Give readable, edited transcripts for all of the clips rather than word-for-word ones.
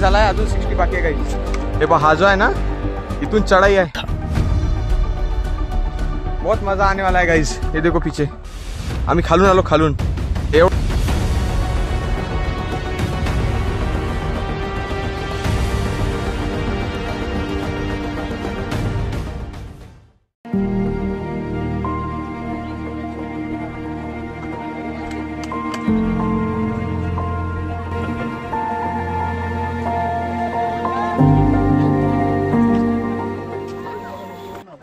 झालाय, अजून 60 बाकी आहे गाईज. हे पहा, हा जो आहे ना, इथून चढाई आहे. बहुत मजा आने वाला है गाइज. ये देखो पीछे आम्ही खालून आलो, खालून.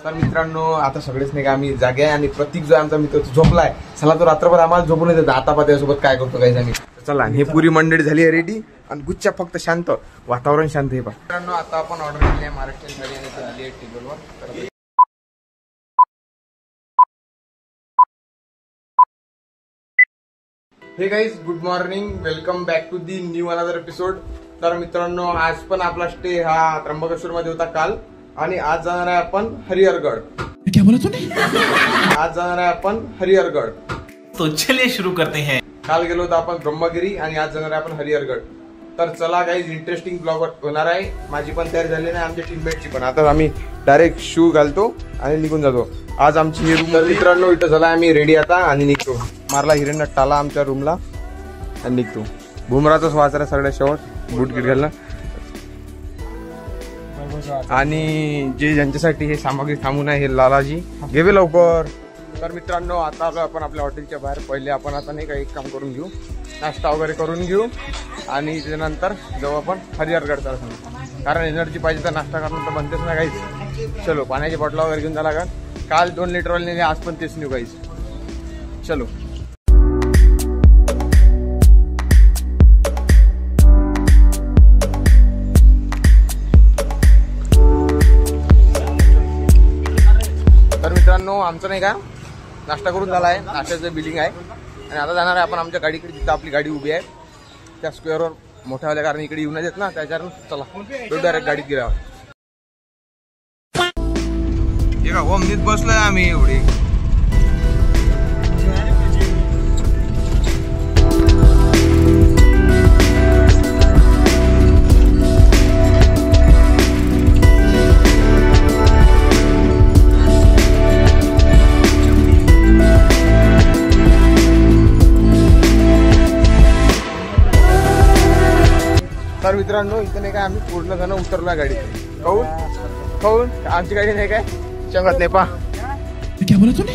तर मित्रांनो, आता सगळेच नाही का आम्ही जागे आहे आणि प्रतीक जो आहे आमचा मित्र तो झोपलाय. चला, तो रात्रभर आम्हाला झोपून येतो. आता त्यासोबत काय करतो गाईज आम्ही. चला, हे पुरी मंडळी झाली आहे रेडी आणि गुच्छा फक्त शांत, वातावरण शांत आहे. मित्रांनो, आता आपण ऑर्डर केली आहे महाराष्ट्रीयन थाळी आणि ती आली आहे टेबलवर. Hey guys, good morning, welcome back to the new another episode. तर मित्रांनो, आज पण आपला स्टे हा त्र्यंबकेश्वर मध्ये होता काल, आणि आज जाणार आहे आपण हरिहरगड. क्या बोला तूने? आज जाणार आहे आपण हरिहरगड. तो चलिए शुरू करते हैं. काल गेलो होतो आपण ब्रह्मगिरी आणि आज जाणार आहे आपण हरिहरगड. तर चला गाईज, इंटरेस्टिंग ब्लॉग होणार आहे. माझी पण तयारी झाली नाही, आमच्या टीममेटची पण. आता आम्ही डायरेक्ट शू घालतो आणि निघून जातो. आज आमची ही रूम. मित्रांनो, इथं झाला आम्ही रेडी आता आणि निघतो. मारला हिरण टाला आमच्या रूमला आणि निघतो. भुमराचाच वाचरा सगळ्या शेवट, बूट गिट घालणं. आणि जे ज्यांच्यासाठी हे सामग्री थांबून आहे, हे लालाजी घेवे लवकर. तर मित्रांनो, आता आलो आपण आपल्या हॉटेलच्या बाहेर. पहिले आपण आता नाही का एक काम करून घेऊ, नाश्ता वगैरे करून घेऊ आणि त्यानंतर जाऊ आपण हरिहरगडचा. कारण एनर्जी पाहिजे तर नाश्ता करणं तर बनतेच ना गाईज. चलो, पाण्याची बॉटल वगैरे घेऊन जा. काल 2 लिटरवाले नेले, आज पण तेच नेऊ गाईज. चलो. तर मित्रांनो, आमचं नाही का नाश्ता करून झाला आहे. नाश्त्याचं बिलिंग आहे आणि आता जाणार आहे आपण आमच्या गाडीकडे, जिथं आपली गाडी उभी आहे त्या स्क्वेअरवर. मोठ्या वाल्या कारण इकडे येऊन येत ना, त्याच्यावर चला डायरेक्ट गाडीत गेल्यावर. हे का ओमनीत बसलोय आम्ही एवढी. तर मित्रांनो, इथं नाही काय आम्ही पूर्ण जण उतरलो गाडी. खाऊन आमची गाडी नाही काय चंगत नाही. पा क्या बोला तूने?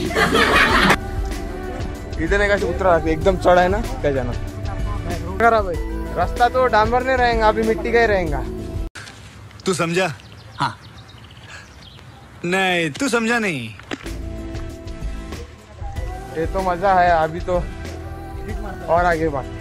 इथे नाही का उतरा, एकदम चढ आहे ना, त्याच्यानं खराब आहे रास्ता. तो डांबर नहीं रहेगा, अभी मिट्टी का ही रहेगा. तू समझा? हाँ. नहीं, तू समझा नहीं. ये तो मजा है, अभी तो और आगे बात.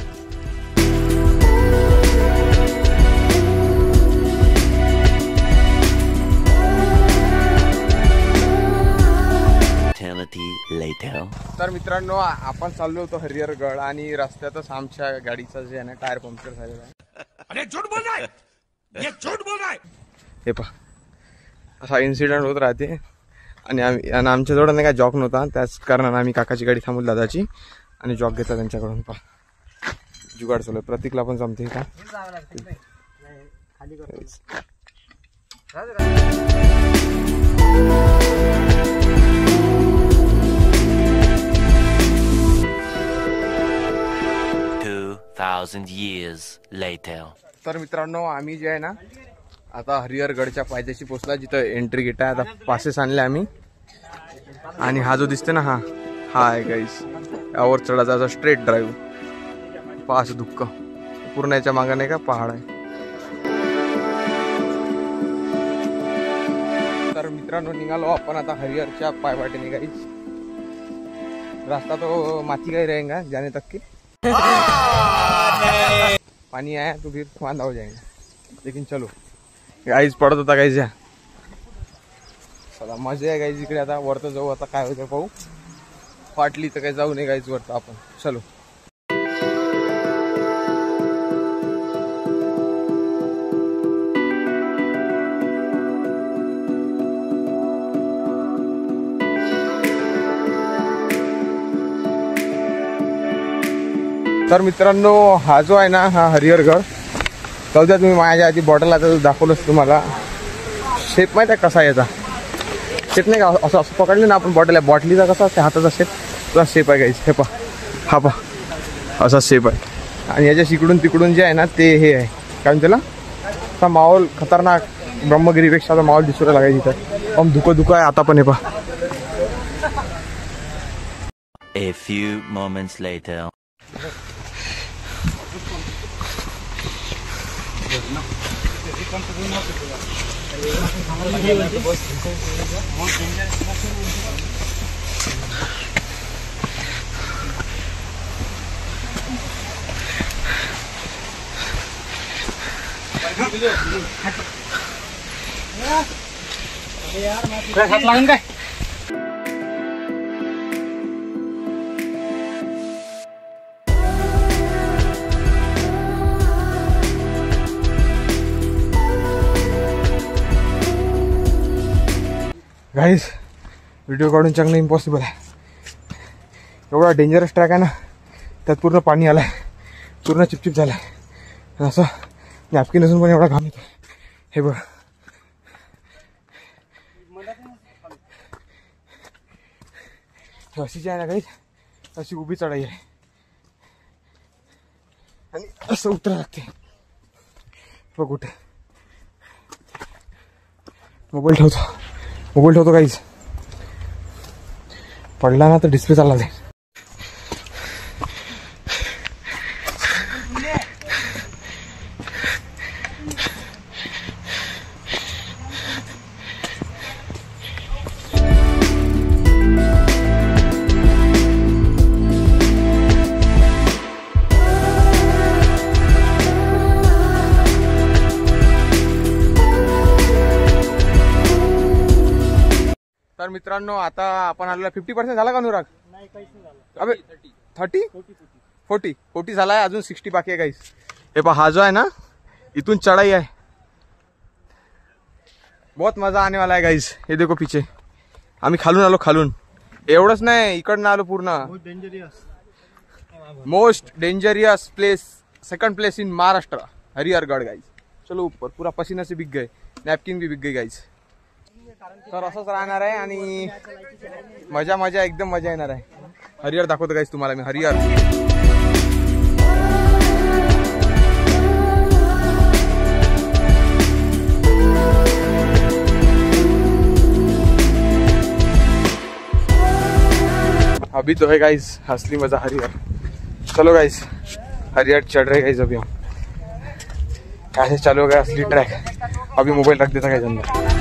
तर मित्रांनो, आपण चाललो होतो हरिहरगड आणि रस्त्यातच आमच्या गाडीचा जे आहे ना टायर पंक्चर झालेला आहे. अरे झूठ बोल रहा है, ये झूठ बोल रहा है. हे पहा, असा इन्सिडेंट होत राहते. आणि आमच्याजवळ नाही का जॉक नव्हता, त्याच कारणाने आम्ही काकाची गाडी थांबवली दादाची आणि जॉक घेतला त्यांच्याकडून. पहा, जुगाड चालू आहे. प्रतीकला पण जमते का. 2000 years later. तर मित्रांनो, आम्ही जे आहे ना आता हरिहरगडच्या पायथ्याशी पोहोचला, जिथं एंट्री गेट आहे. आता पासेस आणले आम्ही आणि हा जो दिसते ना, हा आहे गाईस. यावर चढायचा स्ट्रेट ड्राईव्ह. पास दुःख पूर्ण याच्या मागे नाही का पहाड आहे. तर मित्रांनो, निघालो आपण आता हरिहरच्या पायवाटेने गाईस. रास्ता तो माथी का ही रहेगा जाने तक की. पानी आया तो फिर वांदा हो जाएगा, लेकिन चलो गाईज पडत होता गाईज. या चला, मजा आहे गाईज. इकडे आता वरतं जाऊ, आता काय होतं पाहू. फाटली तर काही जाऊ नये गाईज वरतं आपण. चलो. तर मित्रांनो, हा जो आहे ना, हा हरिहरगड जाऊ द्या, तुम्ही माझ्या आधी बॉटल आता दाखवलंच तुम्हाला. शेप माहिती आहे कसा आहे याचा? शेप नाही का असं असं पकडलं ना आपण बॉटल आहे, बॉटलीचा कसा असते हाताचा शेप, तसा शेप आहे गाईस. हे पहा, हा पहा असा शेप आहे. आणि याच्या इकडून तिकडून जे आहे ना ते हे आहे काय त्याला, असा माहोल खतरनाक ब्रह्मगिरीपेक्षा माहोल दिसू लागायची इथं. धुकं आहे आता पण. हे पहा. A few moments later. हात लागून काय? गाईस व्हिडिओ काढून चांगलं इम्पॉसिबल आहे. एवढा डेंजरस ट्रॅक आहे ना, त्यात पूर्ण पाणी आलाय, पूर्ण चिपचिप झालाय. असं नॅपकिन असून पण एवढा घाम येतो. हे बघ, अशी जी आहे ना गाईस, अशी उभी चढाई आहे आणि असं उतरा लागते. बघ कुठे मोबाईल ठेवतो काहीच पडला ना तर डिस्प्ले चालला जाईल. तर मित्रांनो आता आपण आलेला 50% झाला का अनुराग? नाही, काहीच नाही झालं. अबे 40 झाला आहे, अजून 60 बाकी आहे गाईस. हे पहा, हा जो आहे ना इथून चढाई आहे, बहुत मजा आने वाला है गाईस. हे देखो पीछे आम्ही खालून आलो, खालून एवढंच नाही इकडनं आलो पूर्ण. Most dangerous place, second place in Maharashtra, Harihargad guys. चलो ऊपर, पूरा पसीना से बिक गए, नॅपकिन भी बिक गई गाईस. तर असंच राहणार आहे आणि मजा एकदम मजा येणार आहे. हरिहर दाखवतो गाईस तुम्हाला मी. हरिहर अभी तो है गाइस असली मजा हरिहर. चलो गाइस, हरिहर चढ़ रहे गाइस. अभी हम कैसे चालू गया असली ट्रैक. अभी मोबाइल रख देता गाइस अंदर.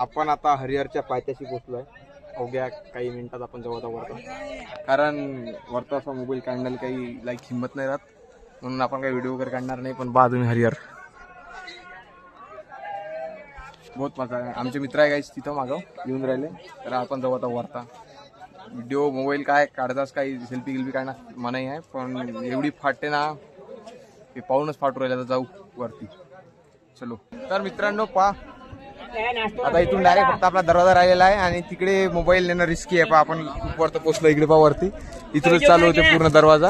आपण आता हरिहरच्या पायथ्याशी पोहोचलोय. अवघ्या काही मिनिटात आपण जाऊ आता वरता, कारण वरता असा मोबाईल काढण्याला काही हिंमत नाही राहत, म्हणून आपण काही व्हिडिओ वगैरे काढणार नाही. पण बा तुम्ही हरिहर बहुत मजा आहे. आमचे मित्र आहे गाईस तिथं मागं येऊन राहिले, तर आपण जाऊ आता वरता. व्हिडिओ मोबाईल काय काढताच काही सेल्फी गिल्फी काढणार मनाई आहे, पण एवढी फाटते ना ते पाहूनच फाटू राहिले. आता जाऊ वरती, चलो. तर मित्रांनो पहा, आता इथून डायरेक्ट फक्त आपला दरवाजा राहिलेला आहे आणि तिकडे मोबाईल नेणं रिस्की आहे. पहा आपण वरती पोहोचलो, इकडे पहा वरती इथूनच चालू होते पूर्ण दरवाजा.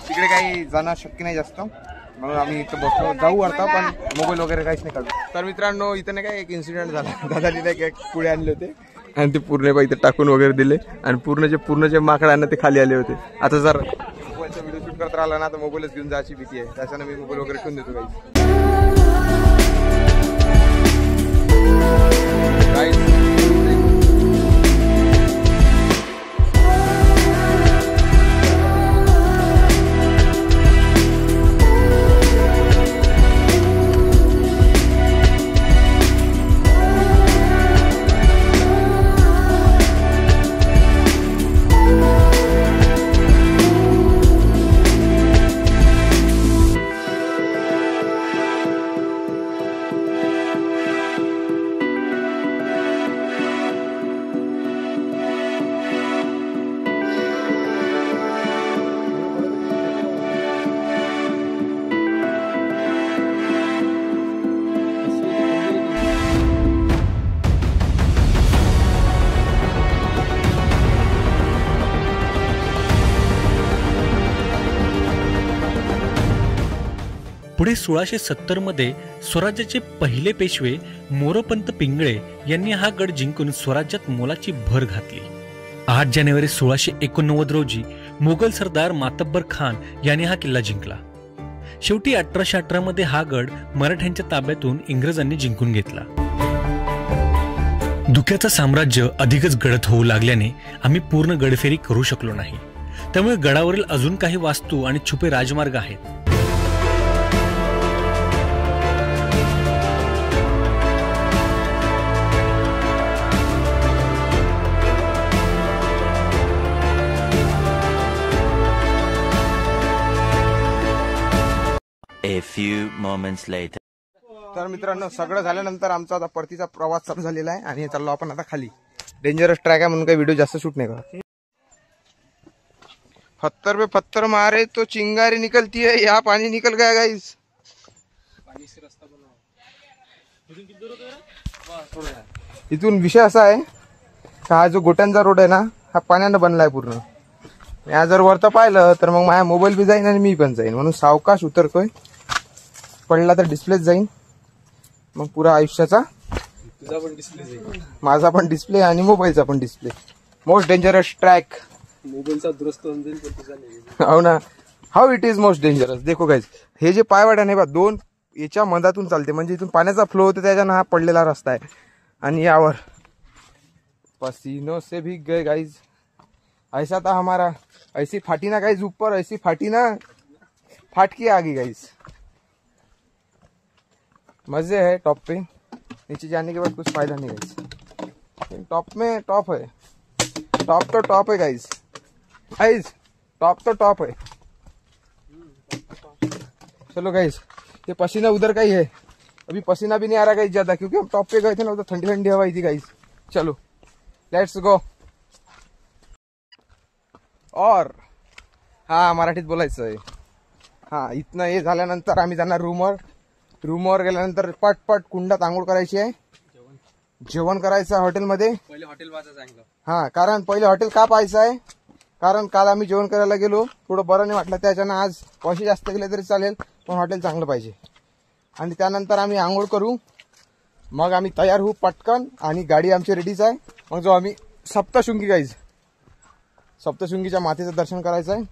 तिकडे काही जाणं शक्य नाही जास्त, म्हणून आम्ही इथं बसलो. जाऊ वरता पण मोबाईल वगैरे काहीच नाही काढू. तर मित्रांनो इथं नाही काय एक इन्सिडेंट झाला. दादानी नाही पुढे आणले होते आणि ते पूर्ण इथे टाकून वगैरे दिले आणि पूर्ण जे माकड आहे ना ते खाली आले होते. आता जर मोबाईलचा व्हिडिओ शूट करत राहिला ना तर मोबाईलच घेऊन जायची भीती आहे, त्याच्यानं मी मोबाईल वगैरे ठेवून देतो काही. पुढे 1670 मध्ये स्वराज्याचे पहिले पेशवे मोरोपंत पिंगळे यांनी हा गड जिंकून स्वराज्यात मोलाची भर घातली. 8 जानेवारी 1689 रोजी मोगल सरदार मातब्बर खान यांनी हा किल्ला जिंकला. शेवटी 1818 मध्ये हा गड मराठ्यांच्या ताब्यातून इंग्रजांनी जिंकून घेतला. धुक्याचं साम्राज्य अधिकच गडद होऊ लागल्याने आम्ही पूर्ण गडफेरी करू शकलो नाही. त्यामुळे गडावरील अजून काही वास्तू आणि छुपे राजमार्ग आहेत. A few moments later. तर मित्रांनो सगळं झाल्यानंतर आमचा आता परतीचा प्रवास चालू झालेला आहे आणि चाललो आपण आता खाली. डेंजरस ट्रॅक आहे म्हणून काही व्हिडिओ जास्त शूट नाही करत. पत्थर पे पत्थर मारे तो चिंगारी निकलती है, यहाँ पानी निकल गया गाइस. इथून विषय असा आहे का हा जो गोट्यांचा रोड आहे ना हा पाण्यानं बनलाय पूर्ण. या जर वरतं पाहिलं तर मग माझा मोबाईल बी जाईन आणि मी पण जाईन, म्हणून सावकाश उतरतोय. पडला तर डिस्प्लेच जाईन, मग पुरा आयुष्याचा तुझा पण डिस्प्ले जाईल, माझा पण डिस्प्ले आणि मोबाईलचा पण डिस्प्ले. Most dangerous track. मोबाईलचा दुरुस्त होऊन जाईल पण तुझा नाही. हो ना, how it is most dangerous. देखो गाइस, हे जे पायवाट आहे बा 2 याच्या मधातून चालते, म्हणजे इथून पाण्याचा फ्लो होतो त्याच्यानं हा पडलेला रस्ता आहे. आणि यावर पसीनो से भीग गए गाइस. ऐसा था हमारा, ऐसी फाटी ना गाइस ऊपर, ऐसी फाटी ना फाटकी आ गई गाइस. मजे है टॉप पे, नीचे जाने के बाद कुछ फायदा नहीं गाइस. टॉप में टॉप है, टॉप तो टॉप है गाइस. गाइस टॉप तो टॉप है. चलो गाइस, ये पसीना उधर का ही है. अभी पसीना भी नहीं आ रहा गाइस ज्यादा, क्योंकि हम टॉप पे गए थे ना, उधर ठंडी ठंडी हवा थी गाइस. चलो लेट्स गो. और हा मराठीत बोलायचं आहे. हा इथनं हे झाल्यानंतर आम्ही जाणार रूमवर. रूमवर गेल्यानंतर पटपट कुंडात आंघोळ करायची आहे, जेवण करायचं हॉटेलमध्ये. पहिले हॉटेल वाचा चांगलं. हा, कारण पहिले हॉटेल का पाहायचं आहे, कारण काल आम्ही जेवण करायला गेलो, थोडं बरं नाही वाटलं, त्याच्यानं आज पैसे जास्त गेले तरी चालेल पण हॉटेल चांगलं पाहिजे. आणि त्यानंतर आम्ही आंघोळ करू, मग आम्ही तयार होऊ पटकन, आणि गाडी आमची रेडीच आहे. मग जो आम्ही सप्तशृंगी गाईज, सप्तशृंगीच्या मातेचं दर्शन करायचं आहे.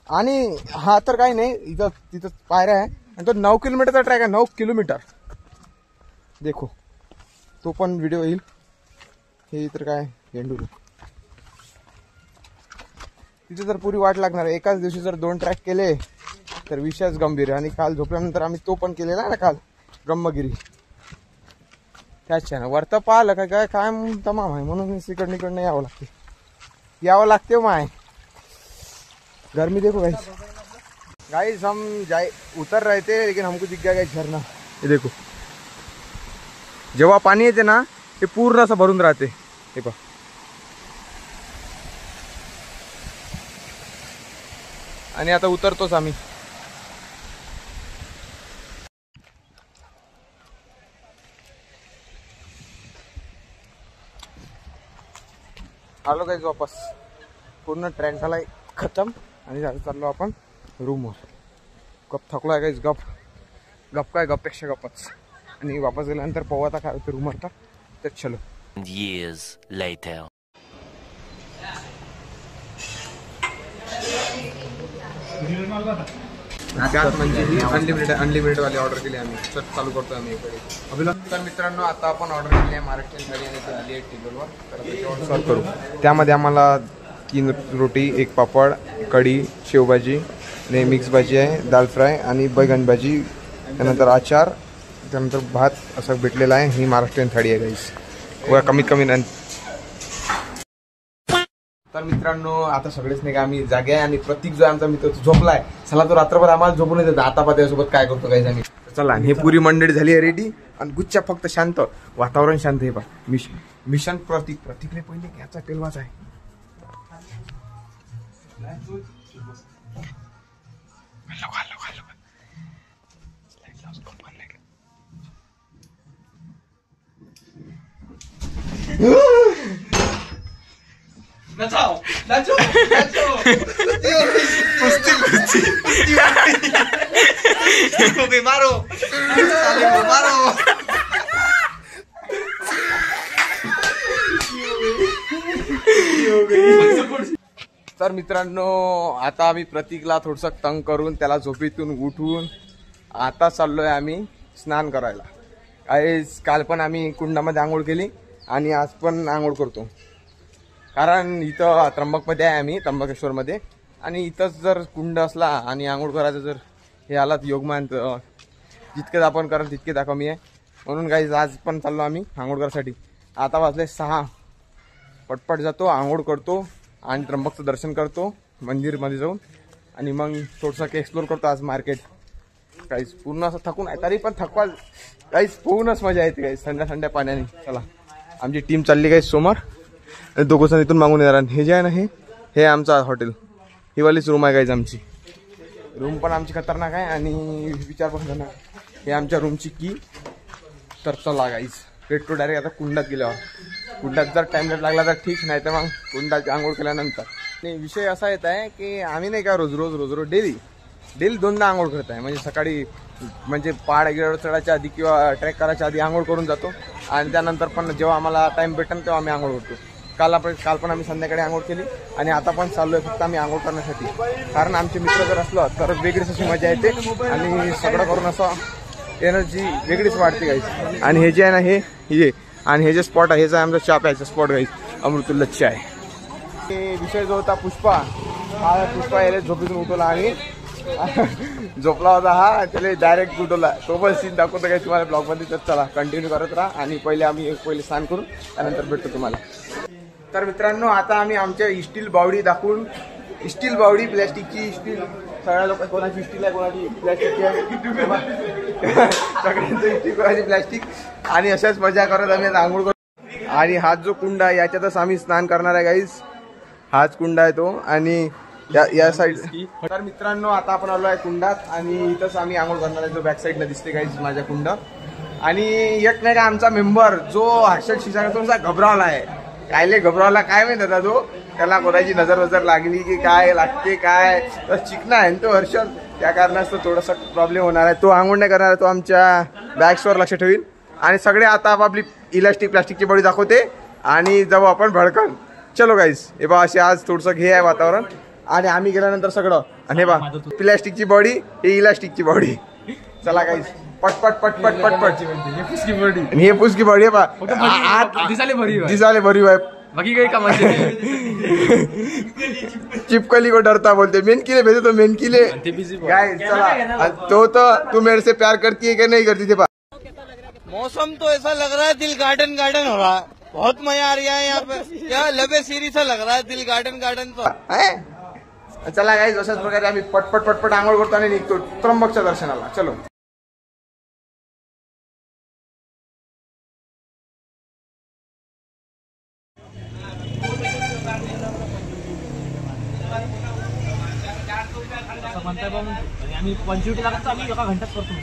आणि हा तर काही नाही, इथं तिथं पायऱ्या आहे, आणि तो 9 किलोमीटरचा ट्रॅक आहे. 9 किलोमीटर. देखो तो पण व्हिडिओ येईल. हे तर काय गेंडूर, तिथे तर पुरी वाट लागणार आहे. एकाच दिवशी जर 2 ट्रॅक केले तर विषयच गंभीर. आणि काल झोपल्यानंतर आम्ही तो पण केलेला ना काल, ब्रह्मगिरी. त्याच ना वरतं पाहिलं काय काय काय तमाम आहे, म्हणून इकडनं यावं लागते माय. गर्मी देखो गाइस. गाइस हम उतर रहे थे लेकिन हमको दिख गया गाइस झरना. ये देखो, जेव्हा पाणी येते ना ते पूर्ण असं भरून राहते. हे पहा, आणि आता उतरतोच आम्ही. आलो गाइस वापस. पूर्ण ट्रॅक झालाय खतम, आणि चाललो आपण रूमवर. गप थकलो आहे गाइस. गप काय, गपपेक्षा गपच. आणि वापस गेल्यानंतर पाहू आता काय होतं रूमवर. तर चलो. Years later. त्यात म्हणजे ही अनलिमिटेड वाली ऑर्डर केली आम्ही. तर चालू करतो आम्ही इकडे. तर मित्रांनो, आता आपण ऑर्डर केली आहे महाराष्ट्रीयन थाळी, आणि ती आली आहे टेबलवर. तर त्याच्यावर सर्व करू. त्यामध्ये आम्हाला 3 रोटी, 1 पापड, कढी, शेवभाजी, आणि मिक्स भाजी आहे, दाल फ्राय आणि बैगन भाजी, त्यानंतर आचार, त्यानंतर भात असं भेटलेलं आहे. ही महाराष्ट्रीयन थाळी आहे गाईस. कमीत कमी. तर मित्रांनो, आता सगळेच नाही का आम्ही जागे आहे, आणि प्रतीक जो आहे आमचा मित्र झोपलाय. चला, तो रात्रभर आम्हाला झोपून येतो. आता पा त्यासोबत काय करतो गाईस आम्ही. चला, हे पुरी मंडळी झाली आहे रेडी, आणि गुच्छा फक्त शांत, वातावरण शांत आहे. पा मिशन प्रतीकने पहिले घ्यायचा पेलवाचा आहे. Nacho nacho nacho. मारो मारो. तर मित्रांनो आता आम्ही प्रतीकला थोडस तंग करून त्याला झोपेतून उठवून आता चाललोय आम्ही स्नान करायला. काल पण आम्ही कुंडामध्ये आंघोळ केली आणि आज पण आंघोळ करतो. कारण इथं त्र्यंबकमध्ये आहे आम्ही, त्र्यंबकेश्वरमध्ये. आणि इथंच जर कुंड असला आणि आंघोळ करायचं जर हे आलात योगमान, जितके आपण कराल तितके कमी आहे. म्हणून गाईज आज पण चाललो आम्ही आंघोळ करायसाठी. आता वाजले 6. पटपट जातो, आंघोळ करतो आणि त्र्यंबकचं दर्शन करतो मंदिरमध्ये जाऊन. आणि मग थोडंसं एक्सप्लोर करतो आज मार्केट. काहीच पूर्ण असं थकून आहे तरी पण थकवा काहीच पूर्णच मजा येते काही थंड्या थंड्या पाण्याने. चला आमची टीम चालली काही समोर. दोघं जण इथून मागून येणार. हे जे आहे ना हे आमचं हॉटेल, ही वालीच रूम आहे गाईज आमची. रूम पण आमची खतरनाक आहे आणि विचार पण करणार. हे आमच्या रूमची की. तर चला गाईज पेट्रोल डायरेक्ट आता कुंडात गेल्यावर. कुंडात जर टाइम लागला तर ठीक, नाही तर मग कुंडात आंघोळ केल्यानंतर. आणि विषय असा येत आहे की आम्ही नाही का रोज रोज डेली 2दा आंघोळ करत आहे. म्हणजे सकाळी म्हणजे पहाड गिरावर चढायच्या आधी किंवा ट्रेक करायच्या आधी आंघोळ करून जातो आणि त्यानंतर पण जेव्हा आम्हाला टाइम भेटेल तेव्हा आम्ही आंघोळ करतो. काल पण आम्ही संध्याकाळी आंघोळ केली आणि आता पण चाललोय फक्त आम्ही आंघोळ करण्यासाठी. कारण आमचे मित्र जर असलं तर वेगळीच अशी मजा येते आणि सगळं करून असं एनर्जी वेगळीच वाढते गाईज. आणि हे जे आहे ना हे आणि हे जे स्पॉट आहे, हेच आहे आमचं चहा प्यायचं स्पॉट गाईज, अमृतुल्ला चाय. हे विषय जो होता पुष्पा, हा पुष्पा याला झोपेतून उठवला आणि झोपला होता हा, त्याला डायरेक्ट उठवला. तो पण सीन दाखवतो काही तुम्हाला ब्लॉगमध्ये. तर चला कंटिन्यू करत राहा आणि आम्ही पहिले स्नान करून त्यानंतर भेटतो तुम्हाला. तर मित्रांनो आता आम्ही आमच्या स्टील बावडी दाखवून, स्टील बावडी प्लॅस्टिकची, स्टील सगळ्या लोक कोणाची स्टील आहे कोणाची प्लॅस्टिकची आहे, सगळ्यांचं स्टील कोणाची प्लॅस्टिक. आणि अशाच मजा करत आम्ही आंघोळ करतो. आणि हाच जो कुंड आहे याच्यातच आम्ही स्नान करणार आहे गाईज. हाच कुंड आहे तो आणि या साईड. तर मित्रांनो आता आपण आलो आहे कुंडात आणि इथंच आम्ही आंघोळ करणार आहे. जो बॅक साईडला दिसते गाईज माझ्या कुंड. आणि एक नाही का आमचा मेंबर जो हर्षद शिसागर थोडासा घबरावला आहे. कायले घबरावला काय माहिती होता तो, त्याला कोणाची नजर लागली की काय लागते काय, तर चिकना आहे तो हर्षद. त्या कारणास्तव थोडासा प्रॉब्लेम होणार आहे. तो आंघोळ नाही करणार आहे, तो आमच्या बॅग्सवर लक्ष ठेवील. आणि सगळे आता आपापली प्लास्टिकची बॉडी दाखवते आणि जाऊ आपण भडकन. चलो गाईज हे बा असे आज थोडंसं हे आहे वातावरण. आणि आम्ही गेल्यानंतर सगळं. आणि हे बा प्लॅस्टिकची बॉडी, हे इलास्टिकची बॉडी. चला गाईज पटपट पटपट पटपट. हे पुसकी बॉडी आहे बा, दिसाले भरीव आहे. बाकी काही कामाची चिपकली को डरता बोलते. मेनकिले भेजे तो मेनकिले गाइस. चला तो तू मेरे से प्यार करती है कि नहीं करती थी? मौसम तो ऐसा लग रहा है दिल गार्डन गार्डन हो रहा है. बहुत मजा आ रहा है यहाँ पे. क्या लबे सीरी सा लग रहा है दिल गार्डन गार्डन तो. चला गाइस अशाच प्रकारे आम्ही पटपट पटपट आंघोळ करतो आणि निघतो त्र्यंबकच्या दर्शनाला. चलो. म्हणताय आम्ही 25 लाखाचं आम्ही एका घंट्यात करतो.